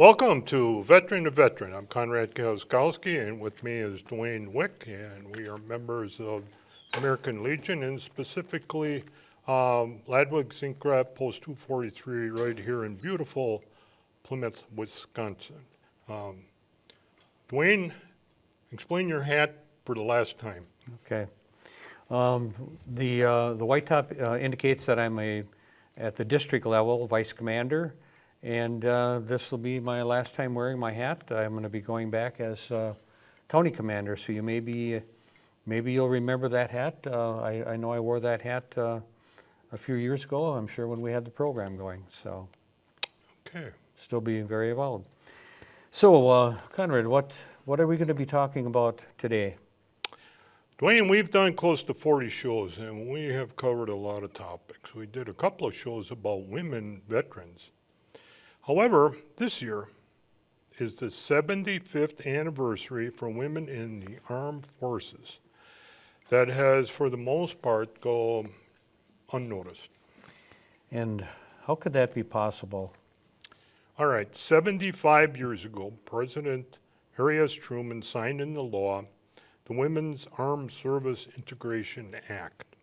Welcome to Veteran to Veteran. I'm Conrad Kowalski, and with me is Dwayne Wick, and we are members of American Legion, and specifically Ladwig Zinkrat Post 243 right here in beautiful Plymouth, Wisconsin. Dwayne, explain your hat for the last time. Okay. The white top indicates that I'm at the district level vice commander, and this will be my last time wearing my hat. I'm going to be going back as county commander, so maybe you'll remember that hat. I know I wore that hat a few years ago, I'm sure, when we had the program going, so Okay. still being very involved. So, Conrad, what are we going to be talking about today? Dwayne, we've done close to 40 shows, and we have covered a lot of topics. We did a couple of shows about women veterans. However, this year is the 75th anniversary for women in the armed forces. That has, for the most part, gone unnoticed. And how could that be possible? All right, 75 years ago, President Harry S. Truman signed into law the Women's Armed Service Integration Act.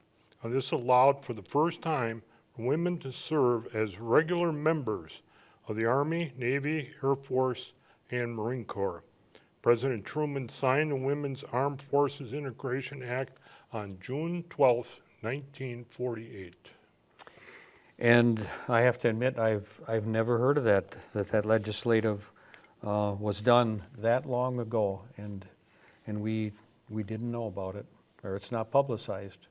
Now, this allowed for the first time for women to serve as regular members of the Army, Navy, Air Force, and Marine Corps. President Truman signed the Women's Armed Forces Integration Act on June 12, 1948. And I have to admit, I've never heard of that legislative was done that long ago, and we didn't know about it, or it's not publicized.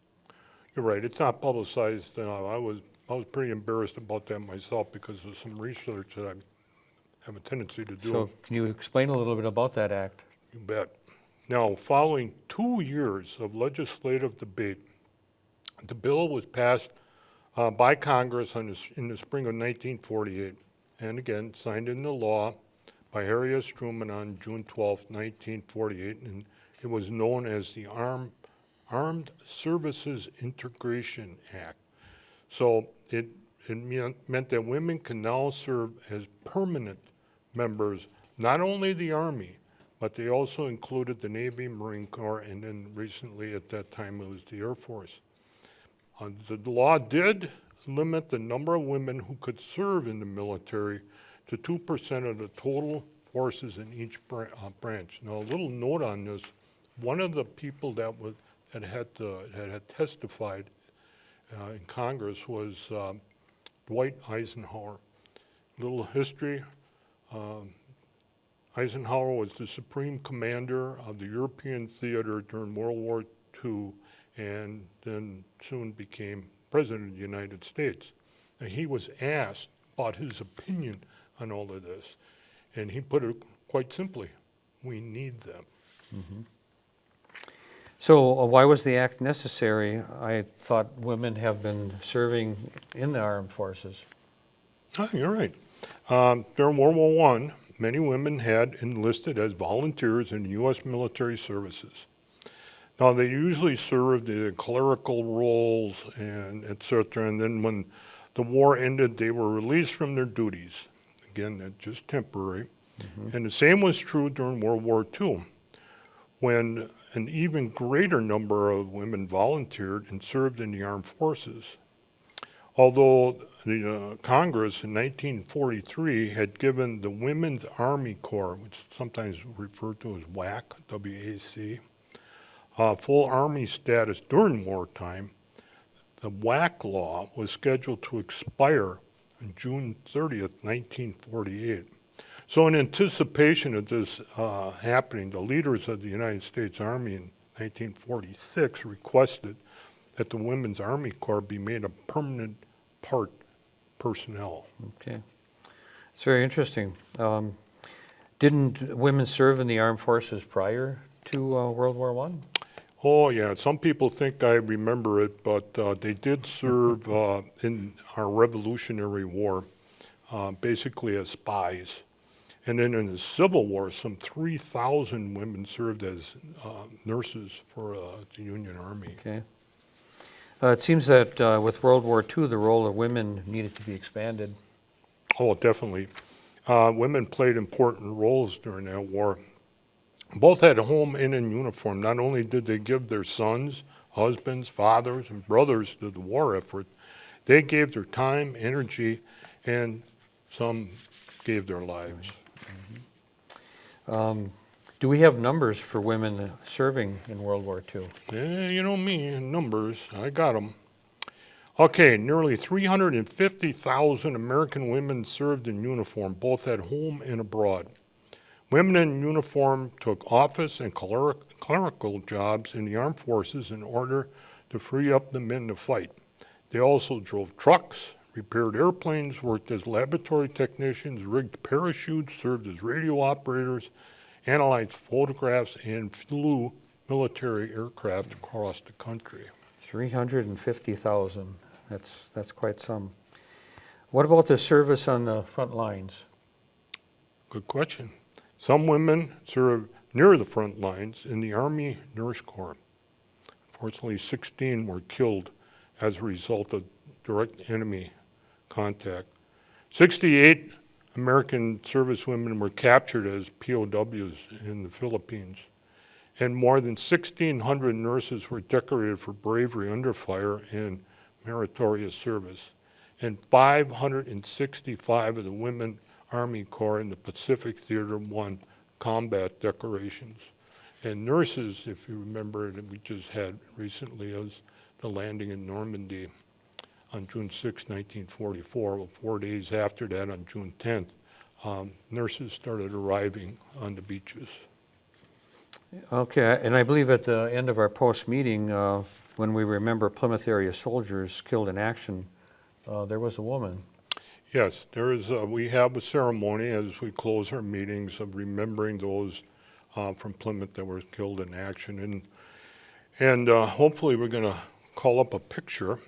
You're right, it's not publicized. I was pretty embarrassed about that myself because of some research that I have a tendency to do. So can you explain a little bit about that act? You bet. Now, following 2 years of legislative debate, the bill was passed by Congress in the spring of 1948, and again signed into law by Harry S. Truman on June 12, 1948, and it was known as the Armed Services Integration Act. So it meant that women can now serve as permanent members, not only the Army, but they also included the Navy, Marine Corps, and then recently at that time it was the Air Force. The law did limit the number of women who could serve in the military to 2% of the total forces in each branch. Now, a little note on this: one of the people that had testified in Congress was Dwight Eisenhower. Little history: Eisenhower was the supreme commander of the European theater during World War II, and then soon became President of the United States. And he was asked about his opinion on all of this, and he put it quite simply: we need them. Mm-hmm. So why was the act necessary? I thought women have been serving in the armed forces. Oh, you're right. During World War I, many women had enlisted as volunteers in U.S. military services. Now, they usually served in clerical roles and et cetera, and then when the war ended, they were released from their duties. Again, that's just temporary. Mm-hmm. And the same was true during World War II, when an even greater number of women volunteered and served in the armed forces. Although the Congress in 1943 had given the Women's Army Corps, which is sometimes referred to as WAC, W-A-C, full Army status during wartime, the WAC law was scheduled to expire on June 30th, 1948. So in anticipation of this happening, the leaders of the United States Army in 1946 requested that the Women's Army Corps be made a permanent part personnel. Okay. It's very interesting. Didn't women serve in the armed forces prior to World War I? Oh, yeah. Some people think I remember it, but they did serve in our Revolutionary War, basically as spies. And then in the Civil War, some 3,000 women served as nurses for the Union Army. Okay. It seems that with World War II, the role of women needed to be expanded. Oh, definitely. Women played important roles during that war. Both at home and in uniform. Not only did they give their sons, husbands, fathers, and brothers to the war effort, they gave their time, energy, and some gave their lives. Do we have numbers for women serving in World War II? You know me, numbers, I got them. Okay, nearly 350,000 American women served in uniform, both at home and abroad. Women in uniform took office and clerical jobs in the armed forces in order to free up the men to fight. They also drove trucks, repaired airplanes, worked as laboratory technicians, rigged parachutes, served as radio operators, analyzed photographs, and flew military aircraft across the country. 350,000. That's quite some. What about the service on the front lines? Good question. Some women served near the front lines in the Army Nurse Corps. Unfortunately, 16 were killed as a result of direct enemy contact. 68 American servicewomen were captured as POWs in the Philippines, and more than 1,600 nurses were decorated for bravery under fire and meritorious service, and 565 of the women Army Corps in the Pacific Theater won combat decorations. And nurses, if you remember, that we just had recently as the landing in Normandy on June 6, 1944. Well, 4 days after that, on June 10th, nurses started arriving on the beaches. Okay, and I believe at the end of our post-meeting, when we remember Plymouth area soldiers killed in action, there was a woman. Yes, there is. We have a ceremony as we close our meetings of remembering those from Plymouth that were killed in action, and hopefully we're going to call up a picture,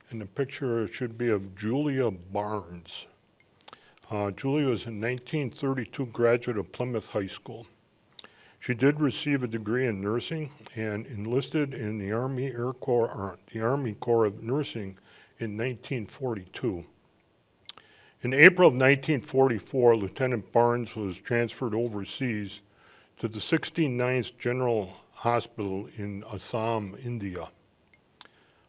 and the picture should be of Julia Barnes. Julia was a 1932 graduate of Plymouth High School. She did receive a degree in nursing and enlisted in the Army Air Corps, or the Army Corps of Nursing in 1942. In April of 1944, Lieutenant Barnes was transferred overseas to the 69th General Hospital in Assam, India.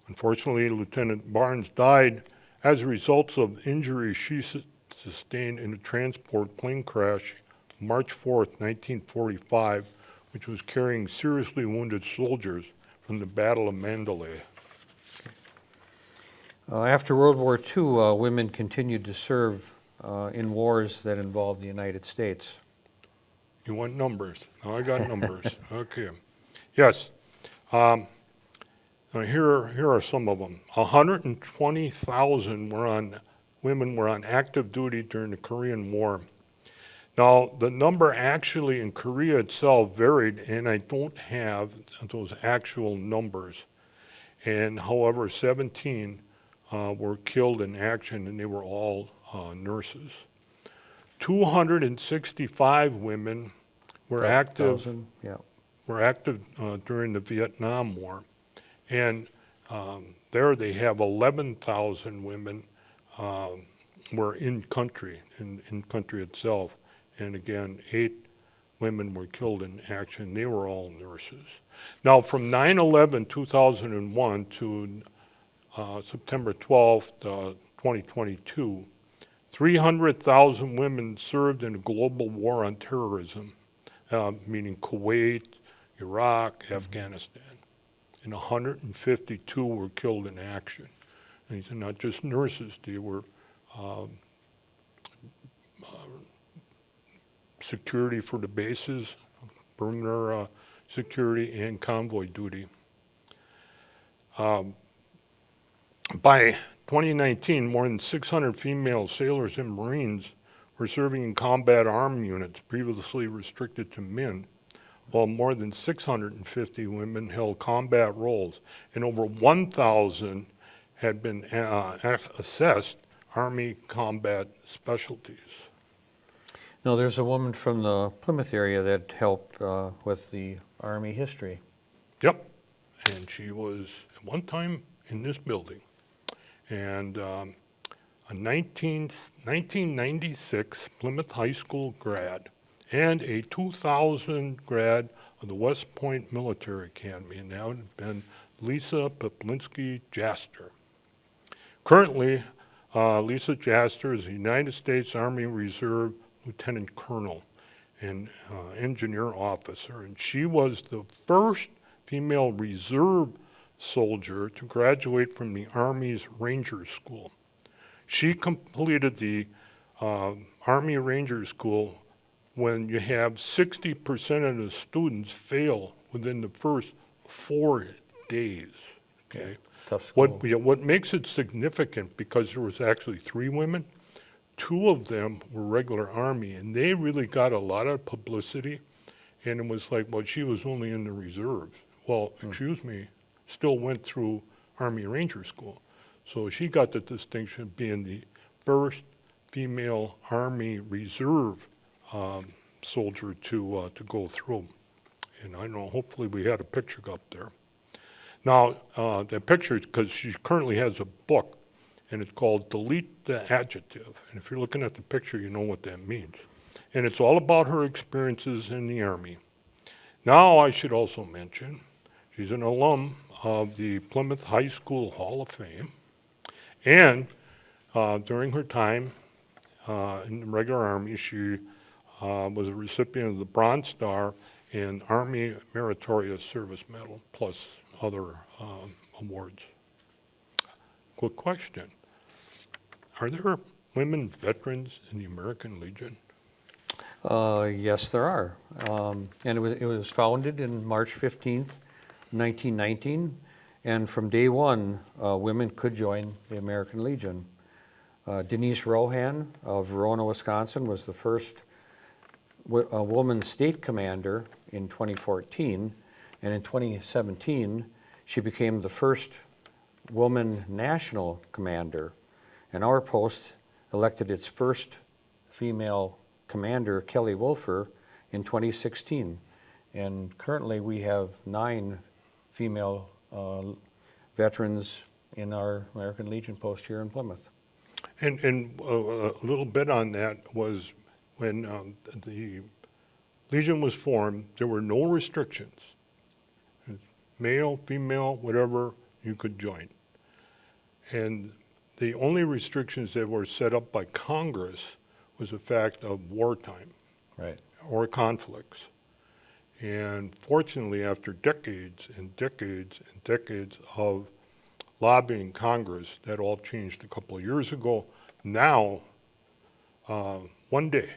Unfortunately, Lieutenant Barnes died as a result of injuries she sustained in a transport plane crash March 4th, 1945, which was carrying seriously wounded soldiers from the Battle of Mandalay. After World War II, women continued to serve in wars that involved the United States. You want numbers? Oh, I got numbers. Okay. Yes. Now here are some of them. 120,000 women were on active duty during the Korean War. Now, the number actually in Korea itself varied, and I don't have those actual numbers. And however, 17 were killed in action, and they were all nurses. 265 women were active. Yeah. Were active during the Vietnam War, and there they have 11,000 women were in country itself, and again 8 women were killed in action. They were all nurses. Now, from 9/11, 2001 to September 12th, 2022, 300,000 women served in a global war on terrorism, meaning Kuwait, Iraq, Afghanistan, and 152 were killed in action. And these are not just nurses, they were security for the bases, perimeter security, and convoy duty. By 2019, more than 600 female sailors and Marines were serving in combat armed units previously restricted to men, while more than 650 women held combat roles, and over 1,000 had been assessed Army combat specialties. No, there's a woman from the Plymouth area that helped with the Army history. Yep, and she was at one time in this building. And a 1996 Plymouth High School grad, and a 2000 grad of the West Point Military Academy, and that would have been Lisa Poplinski-Jaster. Currently, Lisa Jaster is a United States Army Reserve Lieutenant Colonel and engineer officer, and she was the first female reserve soldier to graduate from the Army's Ranger School. She completed the Army Ranger School when you have 60% of the students fail within the first 4 days, okay? Tough school. What makes it significant, because there was actually 3 women, 2 of them were regular Army, and they really got a lot of publicity, and it was like, well, she was only in the reserves. Well, excuse me, still went through Army Ranger School. So she got the distinction of being the first female Army Reserve soldier to go through. And I know, hopefully we had a picture up there. Now, the picture, because she currently has a book, and it's called Delete the Adjective. And if you're looking at the picture, you know what that means. And it's all about her experiences in the Army. Now, I should also mention, she's an alum of the Plymouth High School Hall of Fame. And during her time in the regular Army, she was a recipient of the Bronze Star and Army Meritorious Service Medal, plus other awards. Quick question. Are there women veterans in the American Legion? Yes, there are. And it was founded in March 15th, 1919. And from day one, women could join the American Legion. Denise Rohan of Verona, Wisconsin, was the first woman state commander in 2014. And in 2017, she became the first woman national commander. And our post elected its first female commander, Kelly Wolfer, in 2016. And currently we have 9 female veterans in our American Legion post here in Plymouth. And a little bit on that was when the Legion was formed, there were no restrictions. Male, female, whatever, you could join. And the only restrictions that were set up by Congress was the fact of wartime, Right. or conflicts. And fortunately, after decades and decades and decades of lobbying Congress, that all changed a couple of years ago. Now, one day,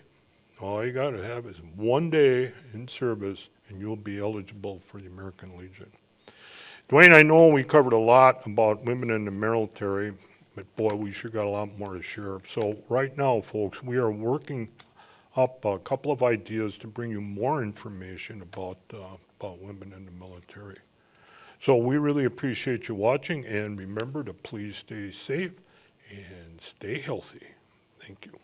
all you got to have is one day in service, and you'll be eligible for the American Legion. Dwayne, I know we covered a lot about women in the military, but boy, we sure got a lot more to share. So right now, folks, we are working up a couple of ideas to bring you more information about women in the military. So we really appreciate you watching, and remember to please stay safe and stay healthy. Thank you.